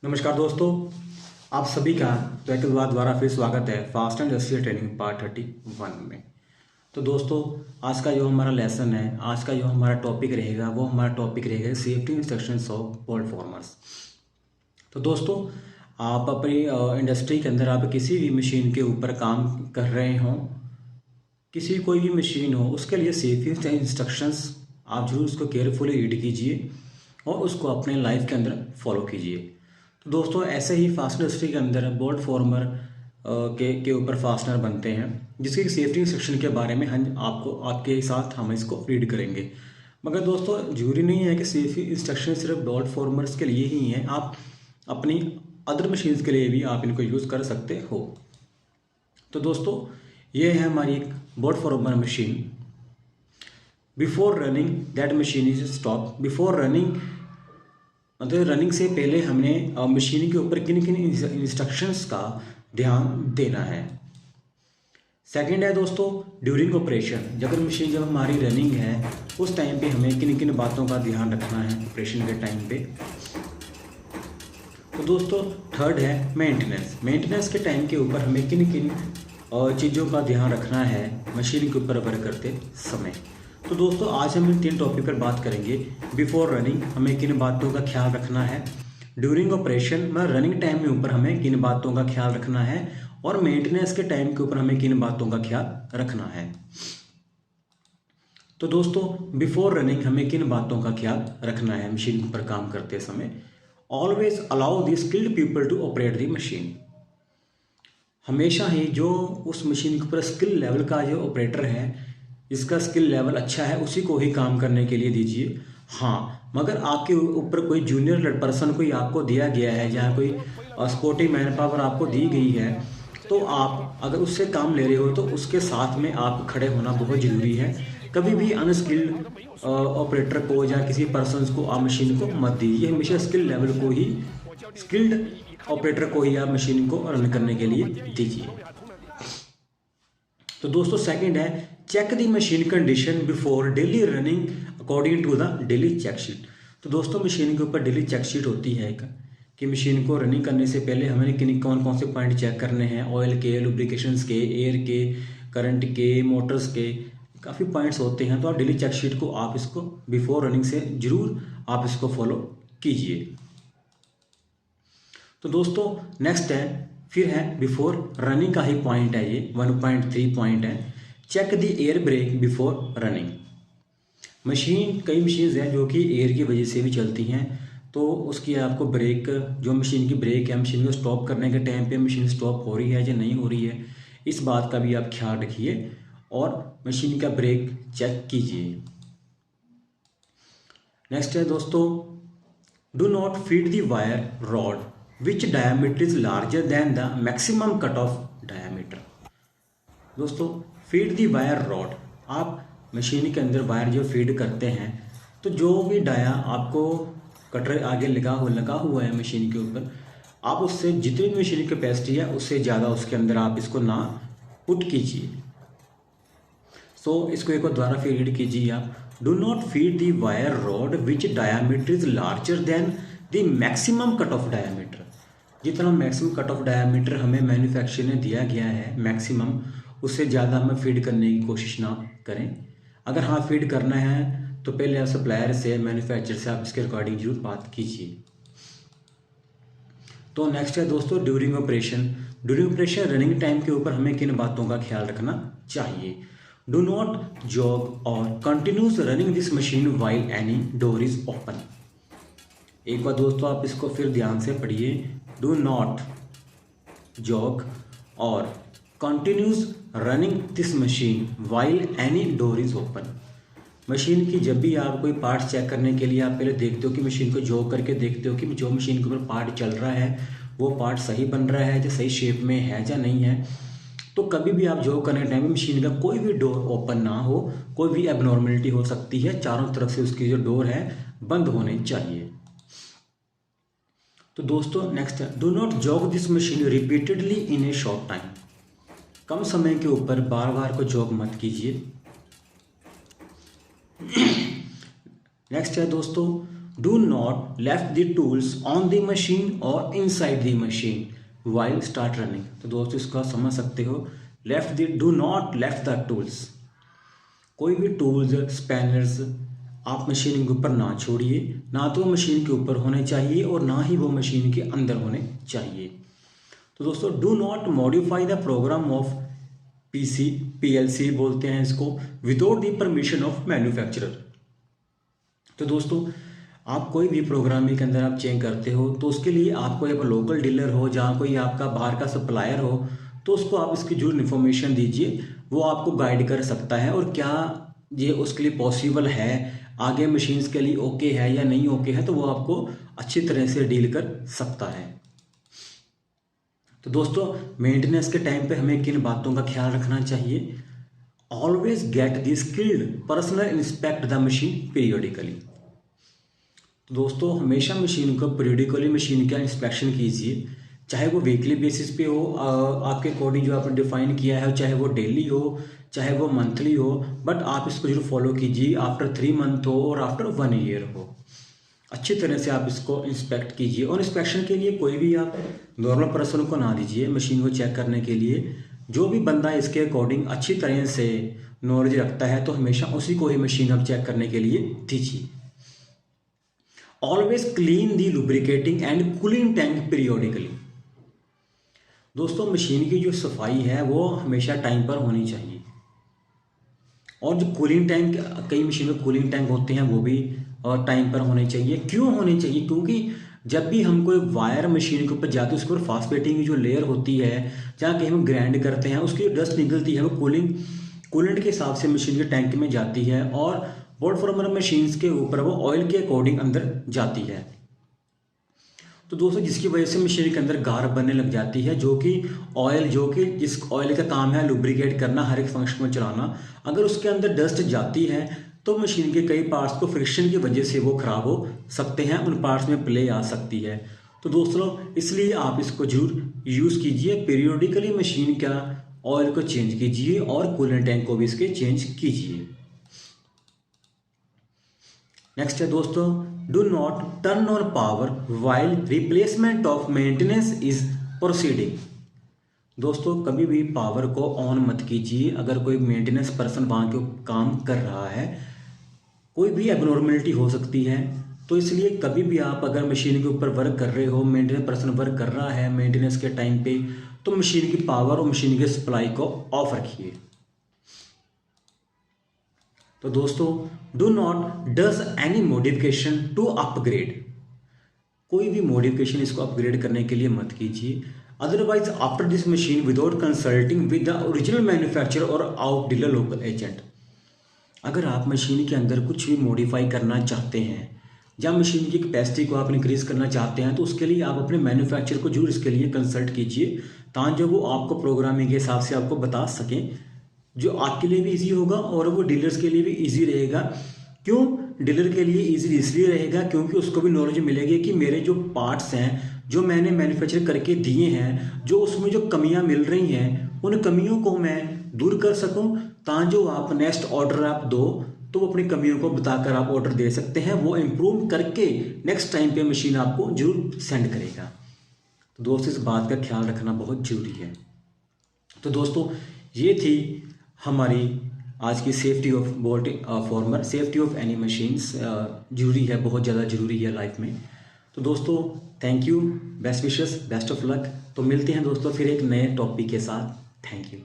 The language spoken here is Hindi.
नमस्कार दोस्तों, आप सभी का तो एक बार दोबारा फिर स्वागत है fast and industrial training part 31 में। तो दोस्तों, आज का जो हमारा लेसन है, आज का जो हमारा टॉपिक रहेगा वो हमारा टॉपिक रहेगा safety instructions of bolt formers. तो दोस्तों, आप अपनी इंडस्ट्री के अंदर आप किसी भी मशीन के ऊपर काम कर रहे हों, किसी कोई भी मशीन हो, उसके लिए सेफ्टी इंस्ट्रक्शंस आप जरूर उसको केयरफुली रीड कीजिए और उसको अपने लाइफ के अंदर फॉलो कीजिए। तो दोस्तों, ऐसे ही फास्ट इंडस्ट्री के अंदर बोल्ट फॉर्मर के ऊपर फास्टनर बनते हैं, जिसकी सेफ्टी इंस्ट्रक्शन के बारे में हम आपके साथ हम इसको रीड करेंगे। मगर दोस्तों, जरूरी नहीं है कि सेफ्टी इंस्ट्रक्शन सिर्फ बोल्ट फॉर्मर्स के लिए ही हैं, आप अपनी अदर मशीन्स के लिए भी आप इनको यूज़ कर सकते हो। तो दोस्तों, ये है हमारी एक bolt farmer machine. Before running that machine is stop. Before running मतलब रनिंग से पहले हमने मशीन के ऊपर किन किन इंस्ट्रक्शंस का ध्यान देना है। सेकंड है दोस्तों, ड्यूरिंग ऑपरेशन। जब मशीन जब हमारी रनिंग है उस टाइम पे हमें किन किन बातों का ध्यान रखना है ऑपरेशन के टाइम पे। तो दोस्तों, थर्ड है मेंटेनेंस। मेंटेनेंस के टाइम के ऊपर हमें किन किन चीज़ों का ध्यान रखना है मशीन के ऊपर वर्क करते समय। तो दोस्तों, आज हम इन 3 टॉपिक पर बात करेंगे। बिफोर रनिंग हमें किन बातों का ख्याल रखना है, ड्यूरिंग ऑपरेशन मतलब रनिंग टाइम के ऊपर हमें किन बातों का ख्याल रखना है, और मेंटेनेंस के टाइम के ऊपर हमें किन बातों का ख्याल रखना है। तो दोस्तों, बिफोर रनिंग हमें किन बातों का ख्याल रखना है मशीन पर काम करते समय। Always allow the skilled people to operate the machine. हमेशा ही जो उस मशीन के ऊपर स्किल लेवल का जो ऑपरेटर है, जिसका स्किल लेवल अच्छा है, उसी को ही काम करने के लिए दीजिए। हाँ, मगर आपके ऊपर कोई जूनियर पर्सन कोई आपको दिया गया है, जहाँ कोई सपोर्टिव मैन पावर आपको दी गई है, तो आप अगर उससे काम ले रहे हो तो उसके साथ में आप खड़े होना बहुत ज़रूरी है। कभी भी अनस्किल्ड ऑपरेटर को या किसी पर्सन को आप मशीन को मत दीजिए। हमेशा स्किल लेवल को ही, स्किल्ड ऑपरेटर को ही आप मशीन को रन करने के लिए दीजिए। तो दोस्तों, सेकंड है check the machine condition before daily running according to the daily check sheet. तो दोस्तों, मशीन के ऊपर डेली चेक शीट होती है एक, कि मशीन को रनिंग करने से पहले हमें किन कौन कौन से पॉइंट चेक करने हैं, ऑयल के, लुब्रिकेशंस के, एयर के, करंट के, मोटर्स के, काफ़ी पॉइंट्स होते हैं। तो आप डेली चेक शीट को आप इसको बिफोर रनिंग से जरूर आप इसको फॉलो कीजिए। तो दोस्तों, नेक्स्ट है, फिर है बिफोर रनिंग का ही पॉइंट है, ये 1.3 पॉइंट है। Check the air brake before running. कई मशीन्स हैं जो कि एयर की वजह से भी चलती हैं, तो उसकी आपको ब्रेक, जो मशीन की ब्रेक है, मशीन को स्टॉप करने के टाइम पे मशीन स्टॉप हो रही है या नहीं हो रही है, इस बात का भी आप ख्याल रखिए और मशीन का ब्रेक चेक कीजिए। नेक्स्ट है दोस्तों, do not feed the wire rod which diameter is larger than the maximum cut off diameter. दोस्तों, फीड दी वायर रॉड, आप मशीन के अंदर वायर जो फीड करते हैं, तो जो भी डाया आपको कटर आगे लगा हुआ है मशीन के ऊपर, आप उससे जितनी भी मशीन की कैपेसिटी है उससे ज़्यादा उसके अंदर आप इसको ना पुट कीजिए। इसको एक बार दोबारा फिर रीड कीजिए आप। Do not feed the wire rod which diameter is larger than the maximum cut off diameter. जितना मैक्सिमम कट ऑफ डायमीटर हमें मैन्युफैक्चर ने दिया गया है मैक्सिमम, उससे ज़्यादा हमें फीड करने की कोशिश ना करें। अगर हाँ फीड करना है तो पहले आप सप्लायर से, मैन्युफैक्चर से आप इसके अकॉर्डिंग जरूर बात कीजिए। तो नेक्स्ट है दोस्तों, during operation. During operation running time के ऊपर हमें किन बातों का ख्याल रखना चाहिए। डू नॉट जॉग और continuous running this machine while any door is open. एक बार दोस्तों आप इसको फिर ध्यान से पढ़िए। डू नॉट जॉग और continuous running this machine while any door is open. Machine की जब भी आप कोई पार्ट चेक करने के लिए आप पहले देखते हो कि मशीन को जॉग करके देखते हो कि जो मशीन के ऊपर पार्ट चल रहा है वो पार्ट सही बन रहा है या सही शेप में है या नहीं है। तो कभी भी आप जॉग करने टाइम में मशीन का कोई भी डोर ओपन ना हो, कोई भी एबनॉर्मलिटी हो सकती है, चारों तरफ से उसकी जो डोर है बंद होने चाहिए। तो दोस्तों, नेक्स्ट है, do not jog this machine repeatedly in a short time. कम समय के ऊपर बार बार को जॉग मत कीजिए। नेक्स्ट है दोस्तों, do not left the tools on the machine और inside the machine while start running. तो दोस्तों इसको आप समझ सकते हो, do not left the tools, कोई भी टूल्स स्पैनर्स आप मशीन के ऊपर ना छोड़िए, ना तो मशीन के ऊपर होने चाहिए और ना ही वो मशीन के अंदर होने चाहिए। तो दोस्तों do not modify the program of PLC बोलते हैं इसको, without the permission of manufacturer. तो दोस्तों आप कोई भी प्रोग्रामिंग के अंदर आप चेंज करते हो तो उसके लिए आपको एक लोकल डीलर हो, जहाँ कोई आपका बाहर का सप्लायर हो, तो उसको आप इसकी जो इन्फॉर्मेशन दीजिए, वो आपको गाइड कर सकता है और क्या ये उसके लिए पॉसिबल है, आगे मशीन्स के लिए ओके है या नहीं ओके है, तो वो आपको अच्छी तरह से डील कर सकता है। तो दोस्तों मेंटेनेंस के टाइम पे हमें किन बातों का ख्याल रखना चाहिए? Always get the skilled personal inspect the machine periodically. तो दोस्तों हमेशा मशीन को पीरियोडिकली मशीन का इंस्पेक्शन कीजिए, चाहे वो वीकली बेसिस पे हो, आपके अकॉर्डिंग जो आपने डिफाइन किया है, चाहे वो डेली हो, चाहे वो मंथली हो, बट आप इसको जरूर फॉलो कीजिए। आफ्टर 3 मंथ हो और आफ्टर 1 ईयर हो, अच्छी तरह से आप इसको इंस्पेक्ट कीजिए। और इंस्पेक्शन के लिए कोई भी आप नॉर्मल पर्सन को ना दीजिए मशीन को चेक करने के लिए, जो भी बंदा इसके अकॉर्डिंग अच्छी तरह से नॉलेज रखता है तो हमेशा उसी को ही मशीन आप चेक करने के लिए दीजिए। Always clean the lubricating and cooling tank periodically. दोस्तों मशीन की जो सफाई है वो हमेशा टाइम पर होनी चाहिए, और जो कूलिंग टैंक, कई मशीन में कूलिंग टैंक होते हैं वो भी टाइम पर होने चाहिए। क्यों होने चाहिए? क्योंकि जब भी हम कोई वायर मशीन के ऊपर जाते हैं उसके ऊपर फास्फेटिंग की जो लेयर होती है, जहाँ कहीं हम ग्राइंड करते हैं, उसकी डस्ट निकलती है, वो कूलेंट के हिसाब से मशीन के टैंक में जाती है और बोर्ड फॉर्मर मशीन्स के ऊपर वो ऑयल के अकॉर्डिंग अंदर जाती है। तो दोस्तों जिसकी वजह से मशीन के अंदर गार बनने लग जाती है, जो कि जिस ऑयल का काम है लुब्रिकेट करना, हर एक फंक्शन में चलाना, अगर उसके अंदर डस्ट जाती है तो मशीन के कई पार्ट्स को फ्रिक्शन की वजह से वो खराब हो सकते हैं, उन पार्ट्स में प्ले आ सकती है। तो दोस्तों इसलिए आप इसको जरूर यूज़ कीजिए, पीरियोडिकली मशीन का ऑयल को चेंज कीजिए और कूलेंट टैंक को भी इसके चेंज कीजिए। नेक्स्ट है दोस्तों, do not turn on power while replacement of maintenance is proceeding. दोस्तों कभी भी पावर को ऑन मत कीजिए अगर कोई मेंटेनेंस पर्सन वहाँ के काम कर रहा है, कोई भी एबनॉर्मलिटी हो सकती है। तो इसलिए कभी भी आप अगर मशीन के ऊपर वर्क कर रहे हो, मेंटेनेंस पर्सन वर्क कर रहा है मेंटेनेंस के टाइम पे, तो मशीन की पावर और मशीन की सप्लाई को ऑफ रखिए। तो दोस्तों do not does any modification to upgrade, कोई भी मॉडिफिकेशन इसको अपग्रेड करने के लिए मत कीजिए। Otherwise after this machine without consulting with the original manufacturer और आउट डीलर लोकल एजेंट। अगर आप मशीन के अंदर कुछ भी मॉडिफाई करना चाहते हैं या मशीन की कैपेसिटी को आप इंक्रीज करना चाहते हैं, तो उसके लिए आप अपने मैन्युफैक्चरर को जरूर इसके लिए कंसल्ट कीजिए, ताकि वो आपको प्रोग्रामिंग के हिसाब से आपको बता सकें, जो आपके लिए भी इजी होगा और वो डीलर्स के लिए भी इजी रहेगा। क्यों डीलर के लिए इजी इसलिए रहेगा क्योंकि उसको भी नॉलेज मिलेगी कि मेरे जो पार्ट्स हैं जो मैंने मैन्युफैक्चर करके दिए हैं, जो उसमें जो कमियां मिल रही हैं, उन कमियों को मैं दूर कर सकूं, ताकि जो आप नेक्स्ट ऑर्डर आप दो तो वो अपनी कमियों को बताकर आप ऑर्डर दे सकते हैं, वो इम्प्रूव करके नेक्स्ट टाइम पे मशीन आपको जरूर सेंड करेगा। तो दोस्तों इस बात का ख्याल रखना बहुत जरूरी है। तो दोस्तों ये थी हमारी आज की safety of bolt farmer, safety of any machines जरूरी है, बहुत ज़्यादा जरूरी है लाइफ में। तो दोस्तों thank you, best wishes, best of luck. तो मिलते हैं दोस्तों फिर एक नए टॉपिक के साथ। Thank you.